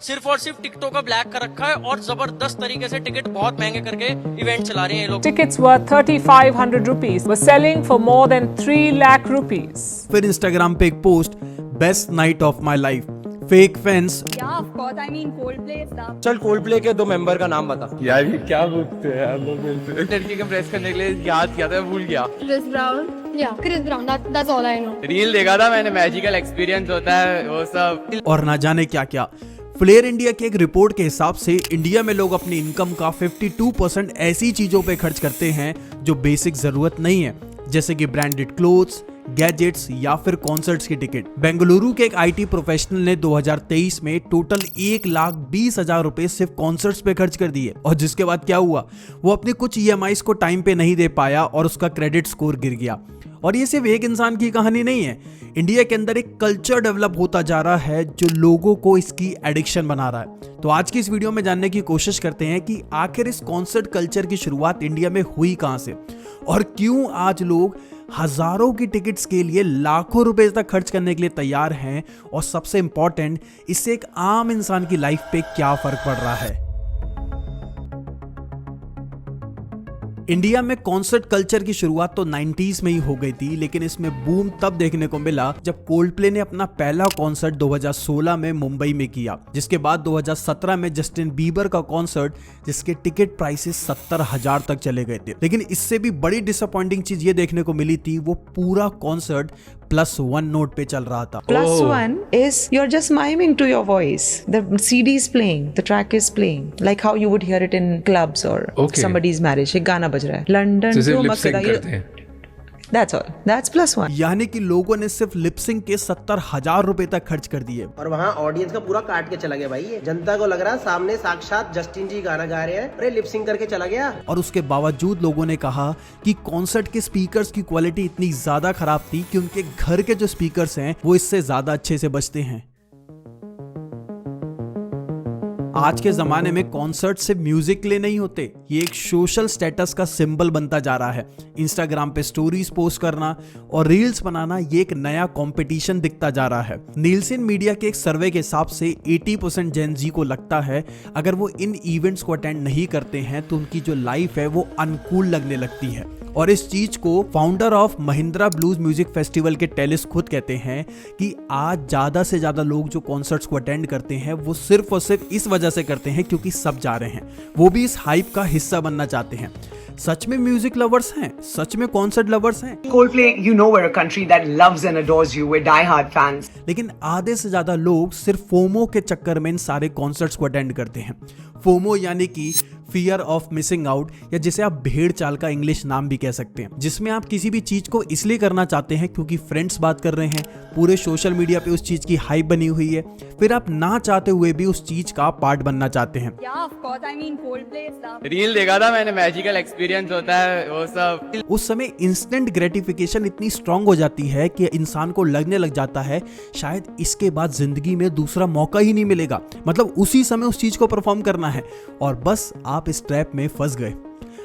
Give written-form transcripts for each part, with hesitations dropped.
सिर्फ और सिर्फ टिकटों का ब्लैक कर रखा है और जबरदस्त तरीके से टिकट बहुत महंगे करके इवेंट चला रहे हैं ये लोग। Tickets worth 3,500 rupees were selling for more than 3 lakh rupees. फिर इंस्टाग्राम पे एक post, best night of my life, fake fans. Yeah, of course. I mean, Coldplay stuff. चल कोल्डप्ले के 2 मेंबर का नाम बता। यार ये क्या पूछते हैं यार लोग मिलते हैं। लड़की को प्रेस करने के लिए याद किया था, भूल गया। Chris Brown. Yeah, Chris Brown. That's all I know. Reel देखा था मैंने, मैजिकल एक्सपीरियंस होता है वो सब। और ना जाने क्या क्या। फ्लेयर इंडिया की एक रिपोर्ट के हिसाब से इंडिया में लोग अपनी इनकम का 52% ऐसी चीजों पे खर्च करते हैं जो बेसिक जरूरत नहीं है, जैसे कि ब्रांडेड क्लोथ्स, गैजेट्स या फिर कॉन्सर्ट्स की टिकट। बेंगलुरु के एक आईटी प्रोफेशनल ने 2023 में टोटल 1,20,000 रुपए सिर्फ कॉन्सर्ट्स पे खर्च कर दिए, और जिसके बाद क्या हुआ, वो अपनी कुछ ईएमआईज को टाइम पे नहीं दे पाया और उसका क्रेडिट स्कोर गिर गया। और ये सिर्फ एक इंसान की कहानी नहीं है, इंडिया के अंदर एक कल्चर डेवलप होता जा रहा है जो लोगों को इसकी एडिक्शन बना रहा है। तो आज की इस वीडियो में जानने की कोशिश करते हैं कि आखिर इस कॉन्सर्ट कल्चर की शुरुआत इंडिया में हुई कहां से, और क्यों आज लोग हजारों की टिकट्स के लिए लाखों रुपए तक खर्च करने के लिए तैयार हैं, और सबसे इंपॉर्टेंट, इससे एक आम इंसान की लाइफ पे क्या फर्क पड़ रहा है। इंडिया में कॉन्सर्ट कल्चर की शुरुआत तो 90s में ही हो गई थी, लेकिन इसमें बूम तब देखने को मिला जब कोल्डप्ले ने अपना पहला कॉन्सर्ट 2016 में मुंबई में किया, जिसके बाद 2017 में जस्टिन बीबर का कॉन्सर्ट, जिसके टिकट प्राइसेस 70,000 तक चले गए थे। लेकिन इससे भी बड़ी डिसअपॉइंटिंग चीज ये देखने को मिली थी, वो पूरा कॉन्सर्ट +1 नोट पे चल रहा था। +1 is you're just miming to your voice. The CD is playing, the track is playing, like how you would hear it in clubs or somebody's marriage. एक गाना बज रहा है, London to Mecca. That's all. That's +1. यानी कि लोगों ने सिर्फ लिपसिंग के 70,000 रुपए तक खर्च कर दिए। और वहाँ ऑडियंस का पूरा काट के चला गया भाई। ये जनता को लग रहा सामने साक्षात जस्टिन जी गाना गा रहे हैं, अरे लिपसिंग करके चला गया। और उसके बावजूद लोगों ने कहा कि कॉन्सर्ट के स्पीकर्स की क्वालिटी इतनी ज्यादा खराब थी कि उनके घर के जो स्पीकर्स हैं वो इससे ज्यादा अच्छे से बजते हैं। आज के जमाने में कॉन्सर्ट सिर्फ म्यूजिक के लिए नहीं होते, ये एक सोशल स्टेटस का सिंबल बनता जा रहा है। इंस्टाग्राम पे स्टोरीज पोस्ट करना और रील्स बनाना, ये एक नया कंपटीशन दिखता जा रहा है। नीलसन मीडिया के एक सर्वे के हिसाब से 80% जेन जी को लगता है अगर वो इन इवेंट्स को अटेंड नहीं करते हैं तो उनकी जो लाइफ है वो अनकूल लगने लगती है। और इस चीज को founder of Mahindra blues music festival के टेलिस खुद कहते हैं कि आज ज्यादा से ज्यादा लोग जो कॉन्सर्ट्स को अटेंड करते हैं वो सिर्फ और सिर्फ इस वजह से करते हैं क्योंकि सब जा रहे हैं, वो भी इस हाइप का हिस्सा बनना चाहते हैं। सच में म्यूजिक लवर्स हैं, सच में कॉन्सर्ट लवर्स हैं। Coldplay, you know, we're a country that loves and adores you. We're die-hard fans. लेकिन आधे से ज्यादा लोग सिर्फ फोमो के चक्कर में इन सारे कॉन्सर्ट्स को अटेंड करते हैं। फोमो यानी कि फियर ऑफ मिसिंग आउट, या जिसे आप भेड़ चाल का इंग्लिश नाम भी कह सकते हैं, जिसमें आप किसी भी चीज को इसलिए करना चाहते हैं क्योंकि फ्रेंड्स बात कर रहे हैं, पूरे सोशल मीडिया पे उस चीज की हाइप बनी हुई है, फिर आप ना चाहते हुए भी उस चीज का पार्ट बनना चाहते हैं। Yeah, of course. I mean, Coldplay stuff. Reel देखा था मैंने, मैजिकल एक्सपीरियंस होता है वो सब। उस समय इंस्टेंट ग्रेटिफिकेशन इतनी स्ट्रांग हो जाती है कि इंसान को लगने लग जाता है शायद इसके बाद जिंदगी में दूसरा मौका ही नहीं मिलेगा, मतलब उसी समय उस चीज को परफॉर्म करना है, और बस आप इस ट्रैप में फंस गए।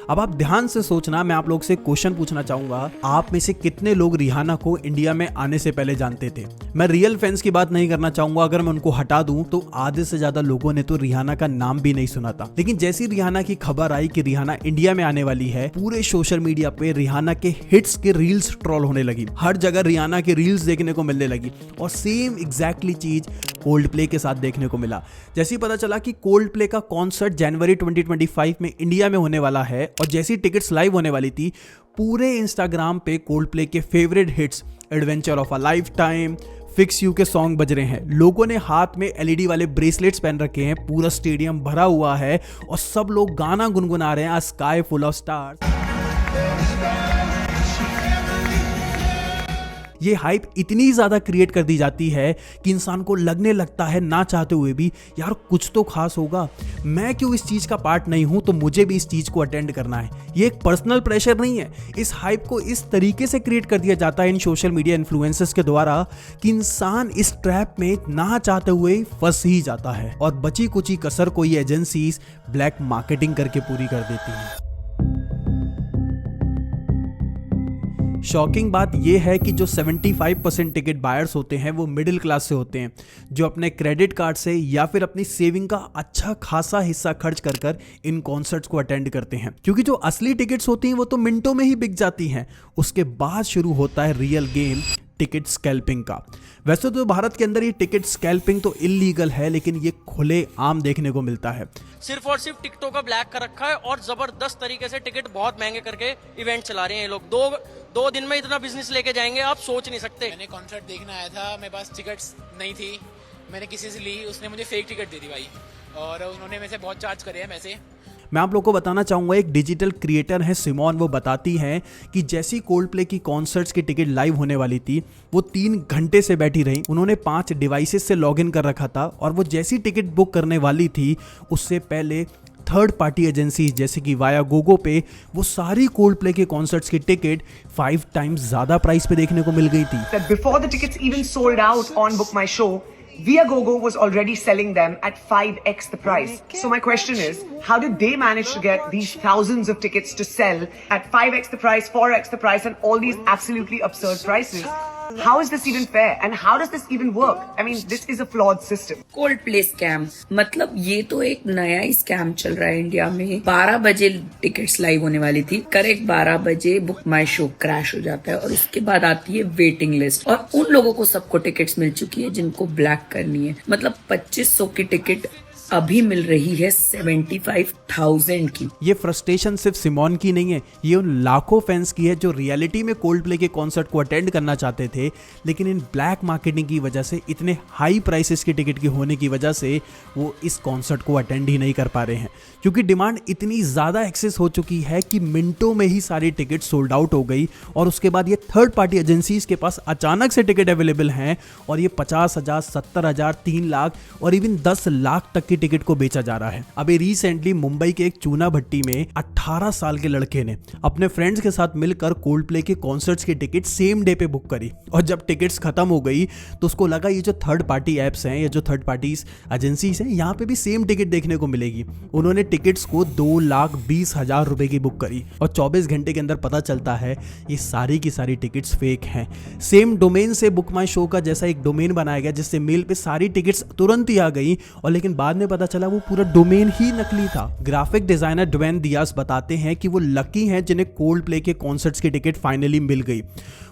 अब आप ध्यान से सोचना, मैं आप लोग से क्वेश्चन पूछना चाहूंगा, आप में से कितने लोग रिहाना को इंडिया में आने से पहले जानते थे? मैं रियल फैंस की बात नहीं करना चाहूंगा, अगर मैं उनको हटा दूं तो आधे से ज्यादा लोगों ने तो रिहाना का नाम भी नहीं सुना था। लेकिन जैसी रिहाना की खबर आई कि रिहाना इंडिया में आने वाली है, पूरे सोशल मीडिया पे रिहाना के हिट्स के रील्स ट्रोल होने लगी, हर जगह रिहाना की रील्स देखने को मिलने लगी, और सेम एग्जैक्टली चीज कोल्डप्ले के साथ देखने को मिला। जैसे ही पता चला कि कोल्डप्ले का कॉन्सर्ट जनवरी 2025 में इंडिया में होने वाला है और जैसी टिकट्स लाइव होने वाली थी, पूरे इंस्टाग्राम पे कोल्डप्ले के favourite hits adventure of a life time, fix you के सॉन्ग बज रहे हैं। लोगों ने हाथ में एलईडी वाले ब्रेसलेट्स पहन रखे हैं, पूरा स्टेडियम भरा हुआ है और सब लोग गाना गुनगुना रहे हैं, अ स्काई फुल ऑफ स्टार्स। ये हाइप इतनी ज्यादा क्रिएट कर दी जाती है कि इंसान को लगने लगता है ना चाहते हुए भी, यार कुछ तो खास होगा, मैं क्यों इस चीज का पार्ट नहीं हूं, तो मुझे भी इस चीज को अटेंड करना है। ये एक पर्सनल प्रेशर नहीं है, इस हाइप को इस तरीके से क्रिएट कर दिया जाता है इन सोशल मीडिया इन्फ्लुएंसर्स के द्वारा कि इंसान इस ट्रैप में ना चाहते हुए फंस ही जाता है, और बची कुची कसर कोई एजेंसीज ब्लैक मार्केटिंग करके पूरी कर देती हैं। शॉकिंग बात यह है कि जो 75% टिकट बायर्स होते हैं वो मिडिल क्लास से होते हैं, जो अपने क्रेडिट कार्ड से या फिर अपनी सेविंग का अच्छा खासा हिस्सा खर्च कर कर इन कॉन्सर्ट्स को अटेंड करते हैं। क्योंकि जो असली टिकट्स होती हैं वो तो मिनटों में ही बिक जाती हैं। उसके बाद शुरू होता है रियल गेम टिकट स्कैल्पिंग का। वैसे तो भारत के अंदर ये टिकट स्कैल्पिंग तो इलीगल है, लेकिन ये खुले आम देखने को मिलता है। सिर्फ और सिर्फ टिकटों का ब्लैक कर रखा है और जबरदस्त तरीके से टिकट बहुत महंगे करके इवेंट चला रहे हैं ये लोग। दो दिन में इतना बिजनेस लेके जाएंगे आप सोच नहीं सकते। मैंने कॉन्सर्ट देखना आया था, मेरे पास टिकट्स नहीं थी, मैंने किसी से ली, उसने मुझे फेक टिकट दे दी भाई, और उन्होंने मेरे से बहुत चार्ज करे हैं पैसे। मैं आप लोगों को बताना चाहूँगा, एक डिजिटल क्रिएटर है सिमोन, वो बताती हैं कि जैसी कोल्डप्ले की कॉन्सर्ट्स की टिकट लाइव होने वाली थी वो 3 घंटे से बैठी रही। उन्होंने 5 डिवाइसेस से लॉगिन कर रखा था और वो जैसी टिकट बुक करने वाली थी उससे पहले थर्ड पार्टी एजेंसी जैसे कि वाया गोगो पे वो सारी कोल्डप्ले के कॉन्सर्ट्स की टिकट 5 टाइम्स ज़्यादा प्राइस पे देखने को मिल गई थी। Before the tickets even sold out on Book My Show, Viagogo was already selling them at 5x the price. So my question is, how did they manage to get these thousands of tickets to sell at 5x the price, 4x the price, and all these absolutely absurd prices? How is this even fair? And how does this even work? I mean, this is a flawed system. Coldplay scam, मतलब ये तो एक नया ही scam चल रहा है India में। 12 बजे टिकट्स लाइव होने वाली थी, करेक्ट 12 बजे बुक माई शो क्रैश हो जाता है और उसके बाद आती है वेटिंग लिस्ट, और उन लोगों को सबको टिकट्स मिल चुकी है जिनको ब्लैक करनी है। मतलब 2500 की टिकट अभी मिल रही है 75,000 की। ये फ्रस्ट्रेशन सिर्फ सिमोन की नहीं है, ये उन लाखों फैंस की है जो रियलिटी में कोल्डप्ले के कॉन्सर्ट को अटेंड करना चाहते थे, लेकिन इन ब्लैक मार्केटिंग की वजह से, इतने हाई प्राइसेस की टिकट की होने की वजह से वो इस कॉन्सर्ट को अटेंड ही नहीं कर पा रहे हैं। क्योंकि डिमांड इतनी ज़्यादा एक्सेस हो चुकी है कि मिनटों में ही सारी टिकट सोल्ड आउट हो गई, और उसके बाद ये थर्ड पार्टी एजेंसीज के पास अचानक से टिकट अवेलेबल हैं और ये 50,000, 70,000, 3 लाख और इवन 10 लाख तक की टिकट को बेचा जा रहा है। अभी रिसेंटली मुंबई के एक चूना भट्टी में 18 साल के लड़के ने अपने फ्रेंड्स के साथ मिलकर कोल्डप्ले के कॉन्सर्ट्स की टिकट सेम डे पे बुक करी, और जब टिकट्स खत्म हो गई तो उसको लगा ये जो थर्ड पार्टी एप्स हैं, ये जो थर्ड पार्टी एजेंसीज हैं, यहाँ पे भी सेम टिकट देखने को मिलेगी। उन्होंने टिकट्स को 2,20,000 रुपए की बुक करी और 24 घंटे के अंदर पता चलता है ये सारी की सारी टिकट्स फेक हैं। सेम डोमेन से बुक माई शो का जैसा एक डोमेन बनाया गया जिससे मेल पे सारी टिकट्स तुरंत ही आ गई, और लेकिन बाद में पता चला वो पूरा डोमेन ही नकली था। ग्राफिक डिजाइनर ड्वेन दियास बताते हैं कि वो लकी हैं जिन्हें कोल्डप्ले के कॉन्सर्ट्स की टिकट फाइनली मिल गई।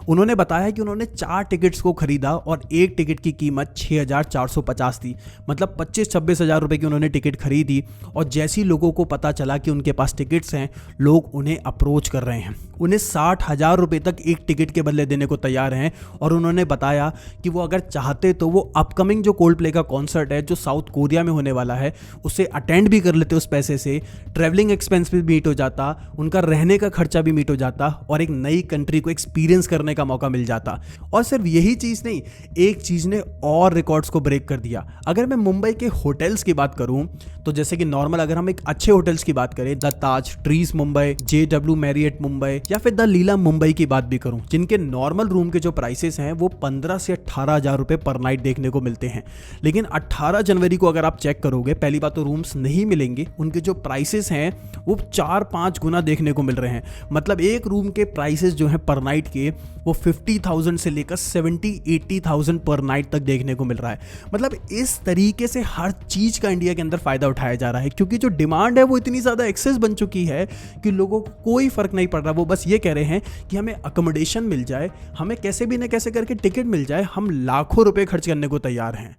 उन्होंने बताया कि उन्होंने 4 टिकट्स को खरीदा और एक टिकट की कीमत 6,450 थी, मतलब 25-26 हज़ार रुपए की उन्होंने टिकट खरीदी। और जैसे ही लोगों को पता चला कि उनके पास टिकट्स हैं, लोग उन्हें अप्रोच कर रहे हैं, उन्हें 60,000 रुपए तक एक टिकट के बदले देने को तैयार हैं। और उन्होंने बताया कि वो अगर चाहते तो वो अपकमिंग जो कोल्डप्ले का कॉन्सर्ट है जो साउथ कोरिया में होने वाला है उसे अटेंड भी कर लेते उस पैसे से। ट्रैवलिंग एक्सपेंस भी मीट हो जाता, उनका रहने का खर्चा भी मीट हो जाता और एक नई कंट्री को एक्सपीरियंस करने का मौका मिल जाता। और सिर्फ यही चीज़ नहीं, एक चीज़ ने और रिकॉर्ड्स को ब्रेक कर दिया। अगर मैं मुंबई के होटल्स की बात करूं तो जैसे कि नॉर्मल अगर हम एक अच्छे होटल्स की बात करें, the Taj, trees Mumbai, JW Marriott Mumbai या फिर द लीला मुंबई की बात भी करूं, जिनके नॉर्मल रूम के जो प्राइसेस हैं वो 15 से 18,000 रुपए पर नाइट देखने को मिलते हैं। लेकिन 18 जनवरी को अगर आप चेक करोगे, पहली बात तो रूम्स नहीं मिलेंगे, उनके जो प्राइसेस हैं वो 4-5 गुना देखने को मिल रहे हैं। मतलब एक रूम के प्राइसेस जो हैं पर नाइट के वो 50,000 से लेकर 70-80,000 पर नाइट तक देखने को मिल रहा है। मतलब इस तरीके से हर चीज़ का इंडिया के अंदर फ़ायदा उठाया जा रहा है, क्योंकि जो डिमांड है वो इतनी ज़्यादा एक्सेस बन चुकी है कि लोगों को कोई फ़र्क नहीं पड़ रहा। वो बस ये कह रहे हैं कि हमें अकोमोडेशन मिल जाए, हमें कैसे भी ना कैसे करके टिकट मिल जाए, हम लाखों रुपए खर्च करने को तैयार हैं।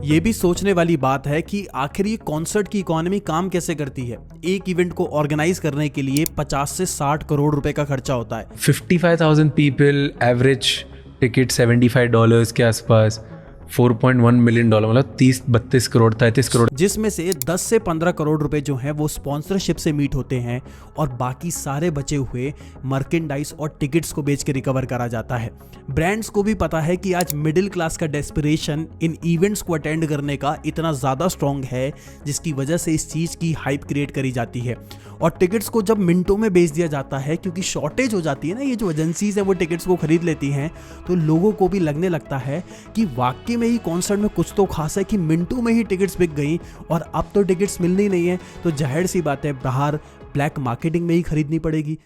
ये भी सोचने वाली बात है कि आखिर ये कॉन्सर्ट की इकोनॉमी काम कैसे करती है। एक इवेंट को ऑर्गेनाइज करने के लिए 50 से 60 करोड़ रुपए का खर्चा होता है। 55,000 पीपल, एवरेज टिकट $75 के आसपास, $4.1 मिलियन, मतलब 30-32 करोड़, 33 करोड़, जिसमें से 10 से 15 करोड़ रुपए जो हैं वो स्पॉन्सरशिप से मीट होते हैं और बाकी सारे बचे हुए मर्केंडाइज और टिकट्स को बेच के रिकवर करा जाता है। ब्रांड्स को भी पता है कि आज मिडिल क्लास का डेस्पिरेशन इन इवेंट्स को अटेंड करने का इतना ज़्यादा स्ट्रॉन्ग है, जिसकी वजह से इस चीज़ की हाइप क्रिएट करी जाती है। और टिकट्स को जब मिनटों में बेच दिया जाता है, क्योंकि शॉर्टेज हो जाती है ना, ये जो एजेंसीज हैं वो टिकट्स को खरीद लेती हैं, तो लोगों को भी लगने लगता है कि वाकई में ही कॉन्सर्ट में कुछ तो खास है कि मिनटों में ही टिकट्स बिक गई और अब तो टिकट्स मिलनी नहीं है। तो जाहिर सी बात है बाहर ब्लैक मार्केटिंग में ही खरीदनी पड़ेगी।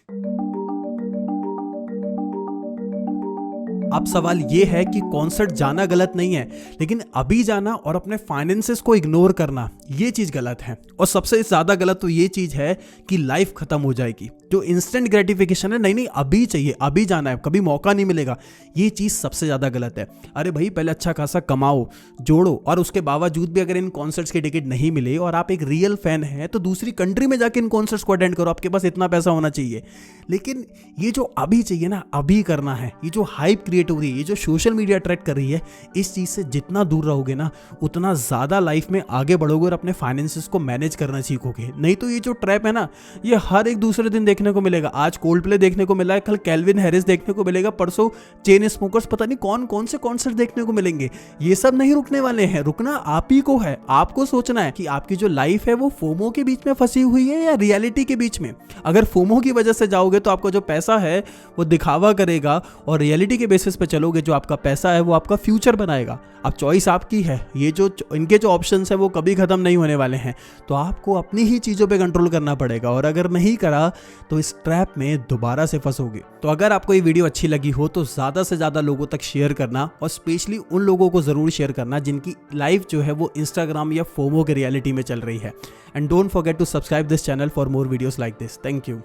अब सवाल ये है कि कॉन्सर्ट जाना गलत नहीं है, लेकिन अभी जाना और अपने फाइनेंसेस को इग्नोर करना ये चीज गलत है। और सबसे ज्यादा गलत तो ये चीज है कि लाइफ खत्म हो जाएगी। जो इंस्टेंट ग्रेटिफिकेशन है, नहीं अभी चाहिए, अभी जाना है, कभी मौका नहीं मिलेगा, ये चीज सबसे ज्यादा गलत है। अरे भाई पहले अच्छा खासा कमाओ, जोड़ो, और उसके बावजूद भी अगर इन कॉन्सर्ट्स की टिकट नहीं मिले और आप एक रियल फैन हैं तो दूसरी कंट्री में जाके इन कॉन्सर्ट्स को अटेंड करो, आपके पास इतना पैसा होना चाहिए। लेकिन ये जो अभी चाहिए ना, अभी करना है, ये जो हाइप क्रिएट हो रही है, ये जो सोशल मीडिया अट्रैक्ट कर रही है, इस चीज से जितना दूर रहोगे ना उतना ज्यादा लाइफ में आगे बढ़ोगे और अपने फाइनेंसेस को मैनेज करना सीखोगे। नहीं तो ये जो ट्रैप है ना, ये हर एक दूसरे दिन देखने को मिलेगा। आज कोल्ड प्ले देखने को मिला है, कल कैल्विन हैरिस देखने को मिलेगा, परसों चेन स्मोकर्स, पता नहीं कौन कौन से कॉन्सर्ट देखने को मिलेंगे। ये सब नहीं रुकने वाले हैं, रुकना आप ही को है। आपको सोचना है कि आपकी जो लाइफ है वो फोमो के बीच में फंसी हुई है या रियलिटी के बीच में। अगर फोमो की वजह से जाओगे तो आपका जो पैसा है वो दिखावा करेगा, और रियलिटी के बेसिस पे चलोगे, जो आपका पैसा है वो आपका फ्यूचर बनाएगा। अब चॉइस आपकी है। ये जो इनके जो ऑप्शंस है वो कभी खत्म नहीं होने वाले हैं, तो आपको अपनी ही चीज़ों पे कंट्रोल करना पड़ेगा, और अगर नहीं करा तो इस ट्रैप में दोबारा से फंसोगे। तो अगर आपको ये वीडियो अच्छी लगी हो तो ज़्यादा से ज़्यादा लोगों तक शेयर करना, और स्पेशली उन लोगों को ज़रूर शेयर करना जिनकी लाइफ जो है वो इंस्टाग्राम या फोमो के रियलिटी में चल रही है। And don't forget to subscribe this channel for more videos like this. Thank you.